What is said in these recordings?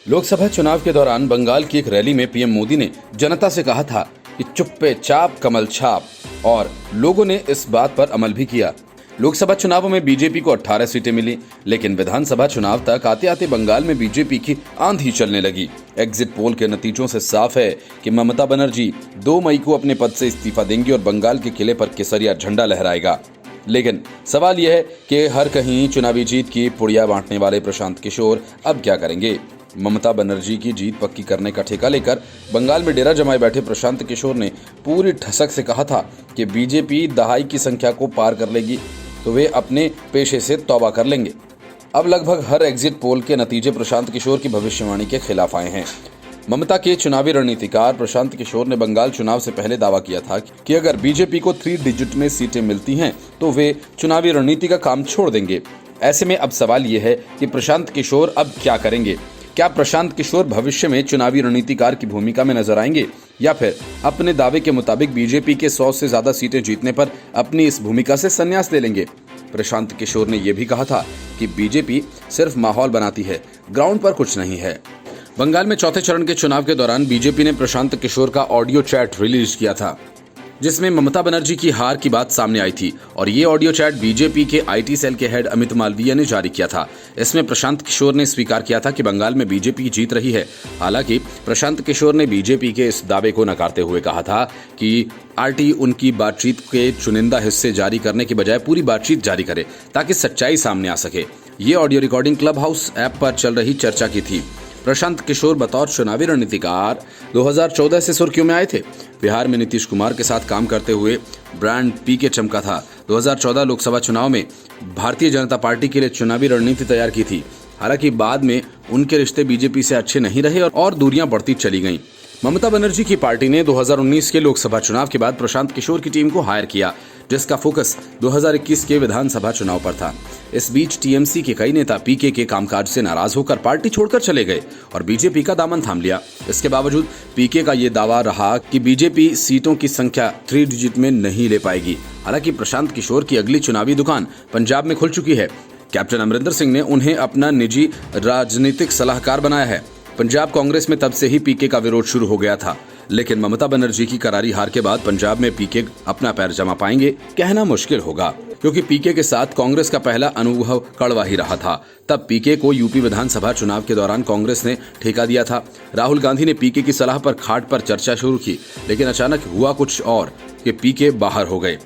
लोकसभा चुनाव के दौरान बंगाल की एक रैली में पीएम मोदी ने जनता से कहा था कि चुप्पे चाप कमल छाप, और लोगों ने इस बात पर अमल भी किया। लोकसभा चुनावों में बीजेपी को 18 सीटें मिली, लेकिन विधानसभा चुनाव तक आते आते बंगाल में बीजेपी की आंधी चलने लगी। एग्जिट पोल के नतीजों से साफ है कि ममता बनर्जी 2 मई को अपने पद से इस्तीफा देंगी और बंगाल के किले पर केसरिया झंडा लहराएगा। लेकिन सवाल यह है कि हर कहीं चुनावी जीत की पुड़िया बांटने वाले प्रशांत किशोर अब क्या करेंगे। ममता बनर्जी की जीत पक्की करने का ठेका लेकर बंगाल में डेरा जमाए बैठे प्रशांत किशोर ने पूरी ठसक से कहा था कि बीजेपी दहाई की संख्या को पार कर लेगी तो वे अपने पेशे से तौबा कर लेंगे। अब लगभग हर एग्जिट पोल के नतीजे प्रशांत किशोर की भविष्यवाणी के खिलाफ आए हैं। ममता के चुनावी रणनीतिकार प्रशांत किशोर ने बंगाल चुनाव से पहले दावा किया था कि अगर बीजेपी को 3 डिजिट में सीटें मिलती हैं तो वे चुनावी रणनीति का काम छोड़ देंगे। ऐसे में अब सवाल ये है कि प्रशांत किशोर अब क्या करेंगे। क्या प्रशांत किशोर भविष्य में चुनावी रणनीतिकार की भूमिका में नजर आएंगे, या फिर अपने दावे के मुताबिक बीजेपी के 100 से ज्यादा सीटें जीतने पर अपनी इस भूमिका से संन्यास ले लेंगे। प्रशांत किशोर ने यह भी कहा था कि बीजेपी सिर्फ माहौल बनाती है, ग्राउंड पर कुछ नहीं है। बंगाल में चौथे चरण के चुनाव के दौरान बीजेपी ने प्रशांत किशोर का ऑडियो चैट रिलीज किया था, जिसमें ममता बनर्जी की हार की बात सामने आई थी, और ये ऑडियो चैट बीजेपी के आईटी सेल के हेड अमित मालवीय ने जारी किया था। इसमें प्रशांत किशोर ने स्वीकार किया था कि बंगाल में बीजेपी जीत रही है। हालांकि प्रशांत किशोर ने बीजेपी के इस दावे को नकारते हुए कहा था कि आरटी उनकी बातचीत के चुनिंदा हिस्से जारी करने की बजाय पूरी बातचीत जारी करे ताकि सच्चाई सामने आ सके। ये audio recording club house app पर चल रही चर्चा की थी। प्रशांत किशोर बतौर चुनावी रणनीतिकार 2014 से सुर्खियों में आए थे। बिहार में नीतीश कुमार के साथ काम करते हुए ब्रांड पीके चमका था। 2014 लोकसभा चुनाव में भारतीय जनता पार्टी के लिए चुनावी रणनीति तैयार की थी। हालांकि बाद में उनके रिश्ते बीजेपी से अच्छे नहीं रहे और दूरियां बढ़ती चली गईं। ममता बनर्जी की पार्टी ने 2019 के लोकसभा चुनाव के बाद प्रशांत किशोर की टीम को हायर किया, जिसका फोकस 2021 के विधानसभा चुनाव पर था। इस बीच टीएमसी के कई नेता पीके के कामकाज से नाराज होकर पार्टी छोड़कर चले गए और बीजेपी का दामन थाम लिया। इसके बावजूद पीके का ये दावा रहा कि बीजेपी सीटों की संख्या 3 डिजिट में नहीं ले पाएगी। हालांकि प्रशांत किशोर की अगली चुनावी दुकान पंजाब में खुल चुकी है। कैप्टन अमरिंदर सिंह ने उन्हें अपना निजी राजनीतिक सलाहकार बनाया है। पंजाब कांग्रेस में तब से ही पीके का विरोध शुरू हो गया था, लेकिन ममता बनर्जी की करारी हार के बाद पंजाब में पीके अपना पैर जमा पाएंगे कहना मुश्किल होगा, क्योंकि पीके के साथ कांग्रेस का पहला अनुभव कड़वा ही रहा था। तब पीके को यूपी विधानसभा चुनाव के दौरान कांग्रेस ने ठेका दिया था। राहुल गांधी ने पीके की सलाह पर खाट पर चर्चा शुरू की, लेकिन अचानक हुआ कुछ और कि पीके बाहर हो गए।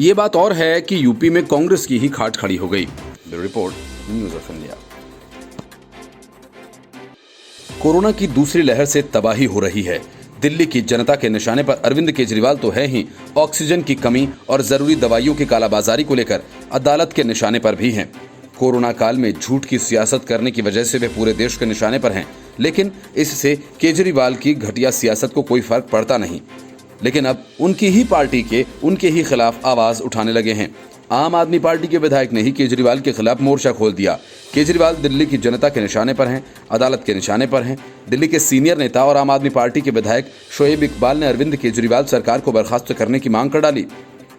ये बात और है कि यूपी में कांग्रेस की ही खाट खड़ी हो गई। Report, news of India. Corona की दूसरी लहर से तबाही हो रही है। दिल्ली की जनता के निशाने पर अरविंद केजरीवाल तो है ही, ऑक्सीजन की कमी और जरूरी दवाइयों की कालाबाजारी को लेकर अदालत के निशाने पर भी हैं। कोरोना काल में झूठ की सियासत करने की वजह से वे पूरे देश के निशाने पर हैं, लेकिन इससे केजरीवाल की घटिया सियासत को कोई फर्क पड़ता नहीं। लेकिन अब उनकी ही पार्टी के उनके ही खिलाफ आवाज उठाने लगे हैं। आम आदमी पार्टी के विधायक ने ही केजरीवाल के खिलाफ मोर्चा खोल दिया। केजरीवाल दिल्ली की जनता के निशाने पर हैं, अदालत के निशाने पर हैं। दिल्ली के सीनियर नेता और आम आदमी पार्टी के विधायक शोएब इकबाल ने अरविंद केजरीवाल सरकार को बर्खास्त करने की मांग कर डाली।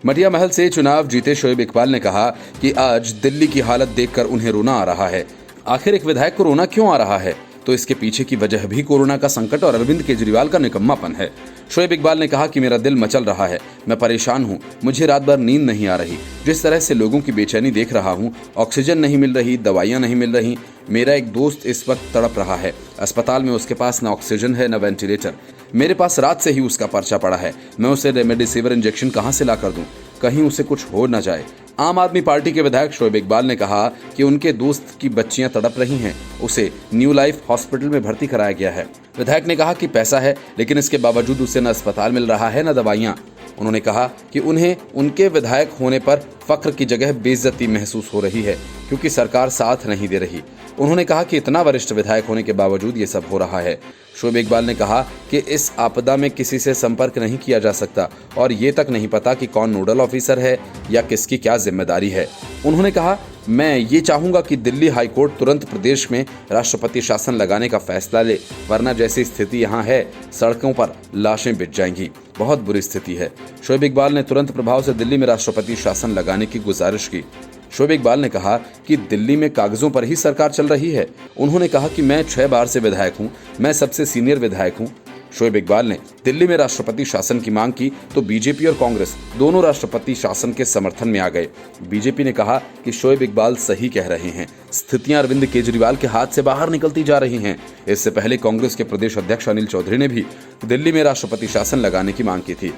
मटिया महल से चुनाव जीते शोएब इकबाल ने कहा कि आज दिल्ली की हालत देखकर उन्हें रोना आ रहा है। आखिर एक विधायक को रोना क्यों आ रहा है? तो इसके पीछे की वजह भी कोरोना का संकट और अरविंद केजरीवाल का निकम्मापन है। शोएब इकबाल ने कहा कि मेरा दिल मचल रहा है, मैं परेशान हूँ, मुझे रात भर नींद नहीं आ रही। जिस तरह से लोगों की बेचैनी देख रहा हूँ, ऑक्सीजन नहीं मिल रही, दवाइयाँ नहीं मिल रही। मेरा एक दोस्त इस वक्त तड़प रहा है, अस्पताल में उसके पास न ऑक्सीजन है न वेंटिलेटर। मेरे पास रात से ही उसका पर्चा पड़ा है, मैं उसे रेमडेसिविर इंजेक्शन कहाँ से ला कर दूँ, कहीं उसे कुछ हो न जाए। आम आदमी पार्टी के विधायक शोएब इकबाल ने कहा कि उनके दोस्त की बच्चियां तड़प रही हैं, उसे न्यू लाइफ हॉस्पिटल में भर्ती कराया गया है। विधायक ने कहा कि पैसा है, लेकिन इसके बावजूद उसे न अस्पताल मिल रहा है न दवाइयां। उन्होंने कहा कि उन्हें उनके विधायक होने पर फख्र की जगह बेइज्जती महसूस हो रही है, क्योंकि सरकार साथ नहीं दे रही। उन्होंने कहा कि इतना वरिष्ठ विधायक होने के बावजूद ये सब हो रहा है। शोएब इकबाल ने कहा कि इस आपदा में किसी से संपर्क नहीं किया जा सकता और ये तक नहीं पता कि कौन नोडल ऑफिसर है या किसकी क्या जिम्मेदारी है। उन्होंने कहा, मैं ये चाहूंगा कि दिल्ली हाईकोर्ट तुरंत प्रदेश में राष्ट्रपति शासन लगाने का फैसला ले, वरना जैसी स्थिति यहाँ है सड़कों पर लाशें बिछ जाएंगी। बहुत बुरी स्थिति है। शोएब इकबाल ने तुरंत प्रभाव से दिल्ली में राष्ट्रपति शासन लगाने की गुजारिश की। शोएब इकबाल ने कहा कि दिल्ली में कागजों पर ही सरकार चल रही है। उन्होंने कहा कि मैं 6 बार से विधायक हूं, मैं सबसे सीनियर विधायक हूं। शोएब इकबाल ने दिल्ली में राष्ट्रपति शासन की मांग की तो बीजेपी और कांग्रेस दोनों राष्ट्रपति शासन के समर्थन में आ गए। बीजेपी ने कहा कि शोएब इकबाल सही कह रहे हैं, स्थितियां अरविंद केजरीवाल के हाथ से बाहर निकलती जा रही हैं। इससे पहले कांग्रेस के प्रदेश अध्यक्ष अनिल चौधरी ने भी दिल्ली में राष्ट्रपति शासन लगाने की मांग की थी।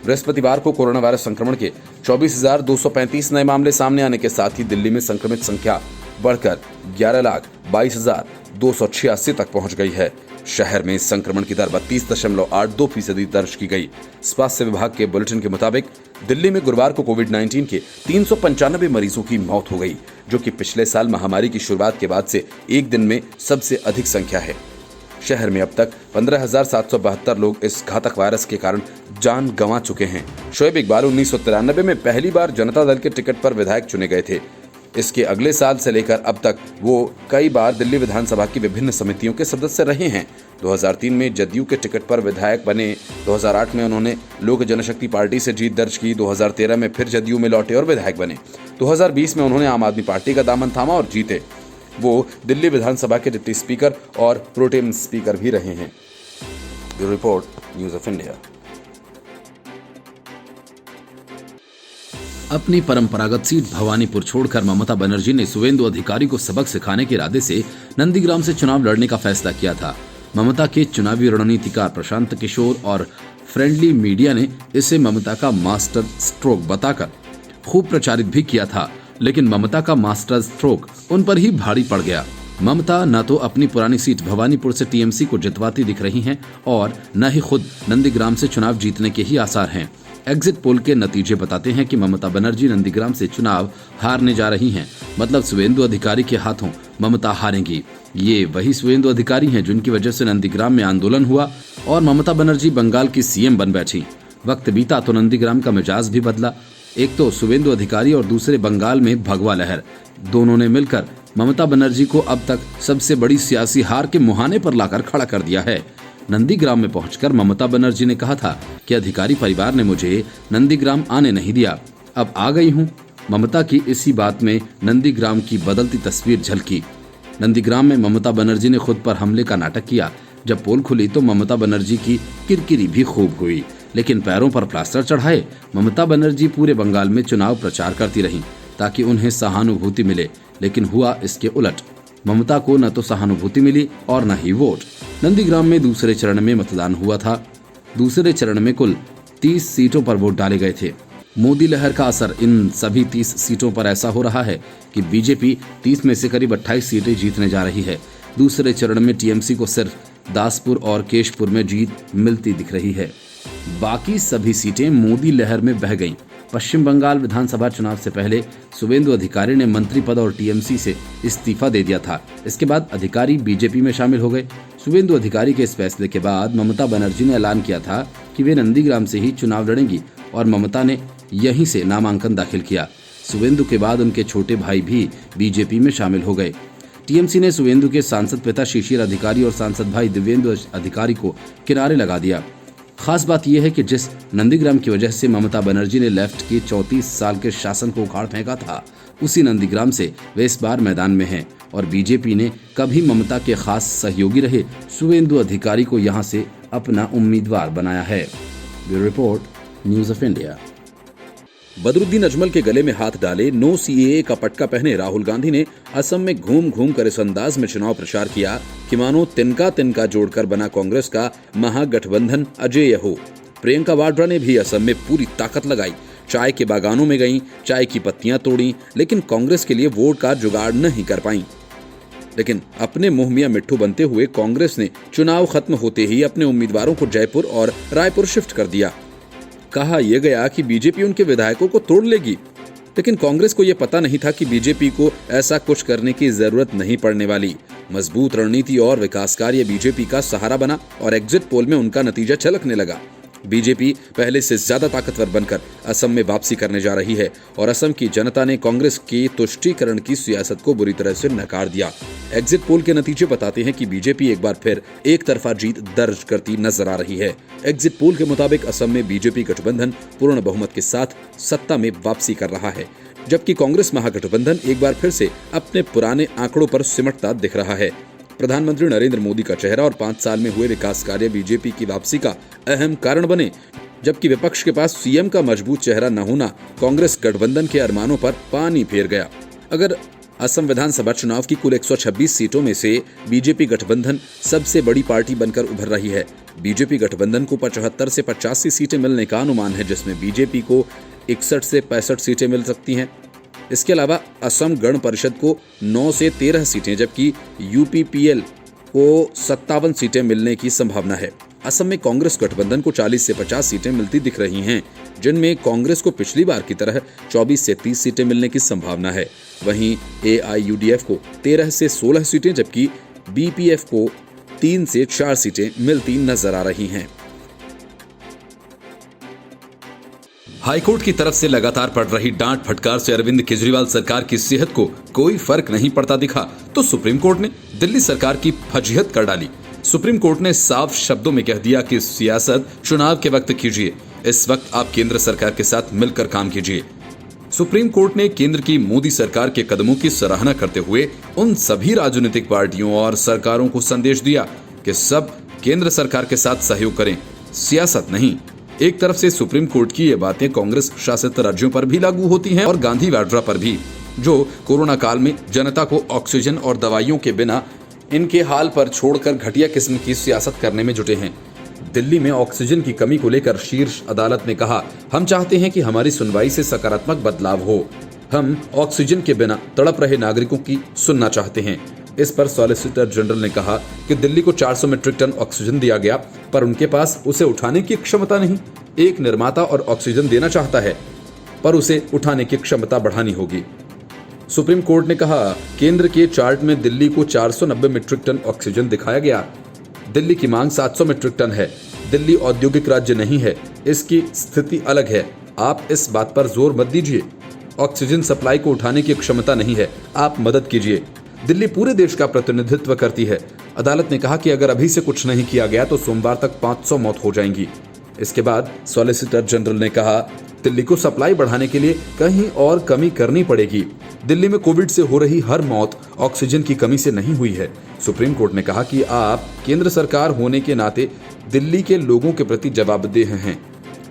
बृहस्पतिवार को कोरोना वायरस संक्रमण के 24,235 नए मामले सामने आने के साथ ही दिल्ली में संक्रमित संख्या बढ़कर 11,22,286 तक पहुंच गई है। शहर में संक्रमण की दर 32.82% दर्ज की गई। स्वास्थ्य विभाग के बुलेटिन के मुताबिक दिल्ली में गुरुवार को कोविड-19 के 395 मरीजों की मौत हो गई, जो कि पिछले साल महामारी की शुरुआत के बाद से एक दिन में सबसे अधिक संख्या है। शहर में अब तक 15,772 लोग इस घातक वायरस के कारण जान गंवा चुके हैं। शोएब इकबाल 1993 में पहली बार जनता दल के टिकट पर विधायक चुने गए थे। इसके अगले साल से लेकर अब तक वो कई बार दिल्ली विधानसभा की विभिन्न समितियों के सदस्य रहे हैं। 2003 में जदयू के टिकट पर विधायक बने। 2008 में उन्होंने लोक जनशक्ति पार्टी से जीत दर्ज की। 2013 में फिर जदयू में लौटे और विधायक बने। 2020 में उन्होंने आम आदमी पार्टी का दामन थामा और जीते। वो दिल्ली विधानसभा के डिप्टी स्पीकर और प्रोटेम स्पीकर भी रहे हैं। Bureau report, news of India. अपनी परंपरागत सीट भवानीपुर छोड़कर ममता बनर्जी ने शुवेंदु अधिकारी को सबक सिखाने के इरादे से नंदीग्राम से चुनाव लड़ने का फैसला किया था। ममता के चुनावी रणनीतिकार प्रशांत किशोर और फ्रेंडली मीडिया ने इसे ममता का मास्टर स्ट्रोक बताकर खूब प्रचारित भी किया था, लेकिन ममता का मास्टर स्ट्रोक उन पर ही भारी पड़ गया। ममता न तो अपनी पुरानी सीट भवानीपुर से टीएमसी को जितवाती दिख रही हैं और न ही खुद नंदीग्राम से चुनाव जीतने के ही आसार हैं। एग्जिट पोल के नतीजे बताते हैं कि ममता बनर्जी नंदीग्राम से चुनाव हारने जा रही हैं। मतलब शुवेंदु अधिकारी के हाथों ममता हारेंगी। ये वही शुवेंदु अधिकारी हैं जिनकी वजह से नंदीग्राम में आंदोलन हुआ और ममता बनर्जी बंगाल की सीएम बन बैठी। वक्त बीता तो नंदीग्राम का मिजाज भी बदला। एक तो शुवेंदु अधिकारी और दूसरे बंगाल में भगवा लहर, दोनों ने मिलकर ममता बनर्जी को अब तक सबसे बड़ी सियासी हार के मुहाने पर लाकर खड़ा कर दिया है। नंदीग्राम में पहुंचकर ममता बनर्जी ने कहा था कि अधिकारी परिवार ने मुझे नंदीग्राम आने नहीं दिया, अब आ गई हूं। ममता की इसी बात में नंदीग्राम की बदलती तस्वीर झलकी। नंदीग्राम में ममता बनर्जी ने खुद पर हमले का नाटक किया। जब पोल खुली तो ममता बनर्जी की किरकिरी भी खूब हुई, लेकिन पैरों पर प्लास्टर चढ़ाए ममता बनर्जी पूरे बंगाल में चुनाव प्रचार करती रहीं ताकि उन्हें सहानुभूति मिले, लेकिन हुआ इसके उलट। ममता को न तो सहानुभूति मिली और न ही वोट। नंदीग्राम में दूसरे चरण में मतदान हुआ था। दूसरे चरण में कुल 30 सीटों पर वोट डाले गए थे। मोदी लहर का असर इन सभी 30 सीटों पर ऐसा हो रहा है कि बीजेपी 30 में से करीब 28 सीटें जीतने जा रही है। दूसरे चरण में टीएमसी को सिर्फ दासपुर और केशपुर में जीत मिलती दिख रही है। बाकी सभी सीटें मोदी लहर में बह गईं। पश्चिम बंगाल विधानसभा चुनाव से पहले शुवेंदु अधिकारी ने मंत्री पद और टीएमसी से इस्तीफा दे दिया था। इसके बाद अधिकारी बीजेपी में शामिल हो गए। शुवेंदु अधिकारी के इस फैसले के बाद ममता बनर्जी ने ऐलान किया था कि वे नंदीग्राम से ही चुनाव लड़ेंगी और ममता ने यहीं से नामांकन दाखिल किया। शुवेंदु के बाद उनके छोटे भाई भी बीजेपी में शामिल हो गए। टीएमसी ने शुवेंदु के सांसद पिता शिशिर अधिकारी और सांसद भाई दिव्येंदु अधिकारी को किनारे लगा दिया। खास बात यह है कि जिस नंदीग्राम की वजह से ममता बनर्जी ने लेफ्ट के 34 साल के शासन को उखाड़ फेंका था, उसी नंदीग्राम से वे इस बार मैदान में हैं और बीजेपी ने कभी ममता के खास सहयोगी रहे शुवेंदु अधिकारी को यहां से अपना उम्मीदवार बनाया है। Bureau report, news of India. Badruddin Ajmal के गले में हाथ डाले नो सीएए का पटका पहने राहुल गांधी ने असम में घूम घूम कर इस अंदाज में चुनाव प्रचार किया कि मानो तिनका तिनका जोड़कर बना कांग्रेस का महागठबंधन अजेय हो। प्रियंका वाड्रा ने भी असम में पूरी ताकत लगाई। चाय के बागानों में गईं, चाय की पत्तियां तोड़ी, लेकिन कांग्रेस के लिए वोट का जुगाड़ नहीं कर पाईं। लेकिन अपने मुंह मियां मिट्ठू बनते हुए कांग्रेस ने चुनाव खत्म होते ही अपने उम्मीदवारों को जयपुर और रायपुर शिफ्ट कर दिया। कहा यह गया कि बीजेपी उनके विधायकों को तोड़ लेगी, लेकिन कांग्रेस को यह पता नहीं था कि बीजेपी को ऐसा कुछ करने की जरूरत नहीं पड़ने वाली। मजबूत रणनीति और विकास कार्य बीजेपी का सहारा बना और एग्जिट पोल में उनका नतीजा छलकने लगा। बीजेपी पहले से ज्यादा ताकतवर बनकर असम में वापसी करने जा रही है और असम की जनता ने कांग्रेस की तुष्टीकरण की सियासत को बुरी तरह से नकार दिया। एग्जिट पोल के नतीजे बताते हैं कि बीजेपी एक बार फिर एक तरफा जीत दर्ज करती नजर आ रही है। एग्जिट पोल के मुताबिक असम में बीजेपी गठबंधन पूर्ण बहुमत के साथ सत्ता में वापसी कर रहा है। जबकि कांग्रेस महागठबंधन एक बार फिर से अपने पुराने आंकड़ों पर सिमटता दिख रहा है। प्रधानमंत्री नरेंद्र मोदी का चेहरा और 5 साल में हुए विकास कार्य बीजेपी की वापसी का अहम कारण बने, जबकि विपक्ष के पास सीएम का मजबूत चेहरा न होना कांग्रेस गठबंधन के अरमानों पर पानी फेर गया। अगर असम विधानसभा चुनाव की कुल 126 सीटों में से बीजेपी गठबंधन सबसे बड़ी पार्टी बनकर उभर रही है। बीजेपी गठबंधन को 75 से 85 सीटें मिलने का अनुमान है, जिसमें बीजेपी को 61 से 65 सीटें मिल सकती हैं। इसके अलावा असम गण परिषद को 9 से 13 सीटें, जबकि यूपीपीएल को 57 सीटें मिलने की संभावना है। असम में कांग्रेस गठबंधन को 40 से 50 सीटें मिलती दिख रही हैं, जिनमें कांग्रेस को पिछली बार की तरह 24 से 30 सीटें मिलने की संभावना है। वहीं एआईयूडीएफ को 13 से 16 सीटें, जबकि बीपीएफ को 3 से 4 सीटें मिलती नजर आ रही हैं। हाईकोर्ट की तरफ से लगातार पड़ रही डांट फटकार से अरविंद केजरीवाल सरकार की सेहत को कोई फर्क नहीं पड़ता दिखा, तो सुप्रीम कोर्ट ने दिल्ली सरकार की फजीहत कर डाली। सुप्रीम कोर्ट ने साफ शब्दों में कह दिया कि सियासत चुनाव के वक्त कीजिए, इस वक्त आप केंद्र सरकार के साथ मिलकर काम कीजिए। सुप्रीम कोर्ट ने केंद्र की मोदी सरकार के कदमों की सराहना करते हुए उन सभी राजनीतिक पार्टियों और सरकारों को संदेश दिया कि सब केंद्र सरकार के साथ सहयोग करें, सियासत नहीं। एक तरफ से सुप्रीम कोर्ट की ये बातें कांग्रेस शासित राज्यों पर भी लागू होती हैं और गांधी वाड्रा पर भी, जो कोरोना काल में जनता को ऑक्सीजन और दवाइयों के बिना इनके हाल पर छोड़कर घटिया किस्म की सियासत करने में जुटे हैं। दिल्ली में ऑक्सीजन की कमी को लेकर शीर्ष अदालत ने कहा, हम चाहते हैं कि हमारी सुनवाई से सकारात्मक बदलाव हो। हम ऑक्सीजन के बिना तड़प रहे नागरिकों की सुनना चाहते हैं। इस पर सॉलिसिटर जनरल ने कहा कि दिल्ली को 400 मीट्रिक टन ऑक्सीजन दिया गया, पर उनके पास उसे उठाने की क्षमता नहीं। एक निर्माता और ऑक्सीजन देना चाहता है, पर उसे उठाने की क्षमता बढ़ानी होगी। सुप्रीम कोर्ट ने कहा, केंद्र के चार्ट में दिल्ली को 490 मीट्रिक टन ऑक्सीजन दिखाया गया। दिल्ली की मांग 700 मीट्रिक टन है। दिल्ली औद्योगिक राज्य नहीं है, इसकी स्थिति अलग है। आप इस बात पर जोर मत दीजिए। ऑक्सीजन सप्लाई को उठाने की क्षमता नहीं है, आप मदद कीजिए। दिल्ली पूरे देश का प्रतिनिधित्व करती है। अदालत ने कहा कि अगर अभी से कुछ नहीं किया गया तो सोमवार तक 500 मौत हो जाएंगी। इसके बाद सॉलिसिटर जनरल ने कहा, दिल्ली को सप्लाई बढ़ाने के लिए कहीं और कमी करनी पड़ेगी। दिल्ली में कोविड से हो रही हर मौत ऑक्सीजन की कमी से नहीं हुई है। सुप्रीम कोर्ट ने कहा कि आप केंद्र सरकार होने के नाते दिल्ली के लोगों के प्रति जवाबदेह हैं।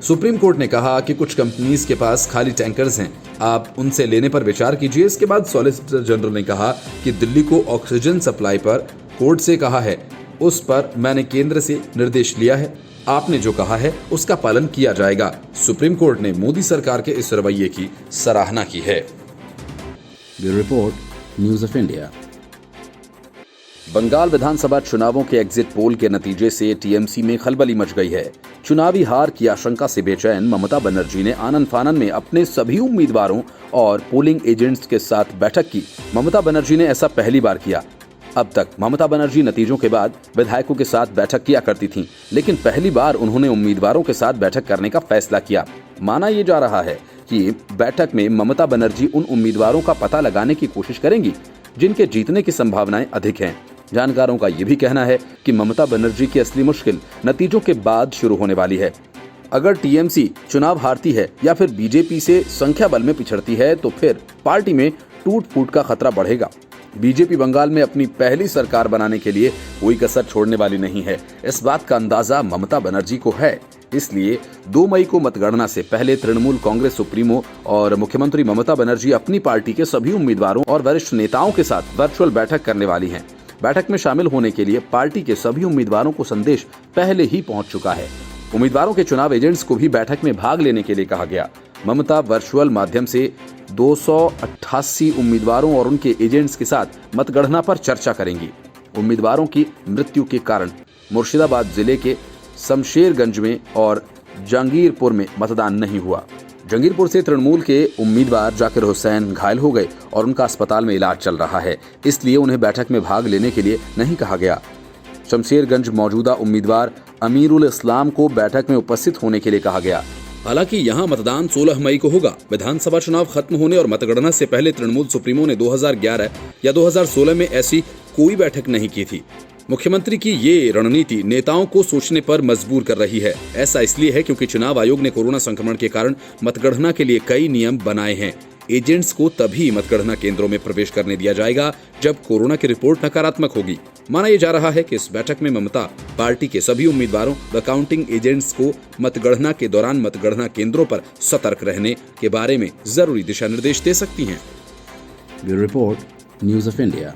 सुप्रीम कोर्ट ने कहा कि कुछ कंपनीज के पास खाली टैंकर्स हैं, आप उनसे लेने पर विचार कीजिए। इसके बाद सॉलिसिटर जनरल ने कहा कि दिल्ली को ऑक्सीजन सप्लाई पर कोर्ट से कहा है, उस पर मैंने केंद्र से निर्देश लिया है। आपने जो कहा है उसका पालन किया जाएगा। सुप्रीम कोर्ट ने मोदी सरकार के इस रवैये की सराहना की है। Bureau report, news of India. Bengal विधानसभा चुनावों के एग्जिट पोल के नतीजे से टीएमसी में खलबली मच गई है। चुनावी हार की आशंका से बेचैन ममता बनर्जी ने आनन फानन में अपने सभी उम्मीदवारों और पोलिंग एजेंट्स के साथ बैठक की। ममता बनर्जी ने ऐसा पहली बार किया। अब तक ममता बनर्जी नतीजों के बाद विधायकों के साथ बैठक किया करती थीं, लेकिन पहली बार उन्होंने उम्मीदवारों के साथ बैठक करने का फैसला किया। माना यह जा रहा है कि बैठक में ममता बनर्जी उन उम्मीदवारों का पता लगाने की कोशिश करेंगी जिनके जीतने की संभावनाएं अधिक हैं। जानकारों का यह भी कहना है कि ममता बनर्जी की असली मुश्किल नतीजों के बाद शुरू होने वाली है। अगर टीएमसी चुनाव हारती है या फिर बीजेपी से संख्या बल में पिछड़ती है तो फिर पार्टी में टूट फूट का खतरा बढ़ेगा। बीजेपी बंगाल में अपनी पहली सरकार बनाने के लिए कोई कसर छोड़ने वाली नहीं है। इस बात का अंदाजा ममता बनर्जी को है। इसलिए 2 मई को मतगणना से पहले तृणमूल कांग्रेस सुप्रीमो और मुख्यमंत्री ममता बनर्जी अपनी पार्टी के सभी उम्मीदवारों और वरिष्ठ नेताओं के साथ वर्चुअल बैठक करने वाली हैं। बैठक में शामिल होने के लिए पार्टी के सभी उम्मीदवारों को संदेश पहले ही पहुंच चुका है। उम्मीदवारों के चुनाव एजेंट्स को भी बैठक में भाग लेने के लिए कहा गया। ममता वर्चुअल माध्यम से 288 उम्मीदवारों और उनके एजेंट्स के साथ मतगणना पर चर्चा करेंगी। उम्मीदवारों की मृत्यु के कारण मुर्शिदाबाद जिले के शमशेरगंज में और जहांगीरपुर में मतदान नहीं हुआ। जहांगीरपुर से तृणमूल के उम्मीदवार जाकिर हुसैन घायल हो गए और उनका अस्पताल में इलाज चल रहा है, इसलिए उन्हें बैठक में भाग लेने के लिए नहीं कहा गया। शमशेरगंज मौजूदा उम्मीदवार अमीरुल इस्लाम को बैठक में उपस्थित होने के लिए कहा गया। हालांकि यहां मतदान 16 मई को होगा। विधानसभा चुनाव खत्म होने और मतगणना से पहले तृणमूल सुप्रीमो ने 2011 या 2016 में ऐसी कोई बैठक नहीं की थी। मुख्यमंत्री की ये रणनीति नेताओं को सोचने पर मजबूर कर रही है। ऐसा इसलिए है क्योंकि चुनाव आयोग ने कोरोना संक्रमण के कारण मतगणना के लिए कई नियम बनाए हैं। एजेंट्स को तभी मतगणना केंद्रों में प्रवेश करने दिया जाएगा जब कोरोना की रिपोर्ट नकारात्मक होगी। माना यह जा रहा है कि इस बैठक में ममता पार्टी के सभी उम्मीदवारों व काउंटिंग एजेंट्स को मतगणना के दौरान मतगणना केंद्रों पर सतर्क रहने के बारे में जरूरी दिशा निर्देश दे सकती हैं। Bureau report, news of India.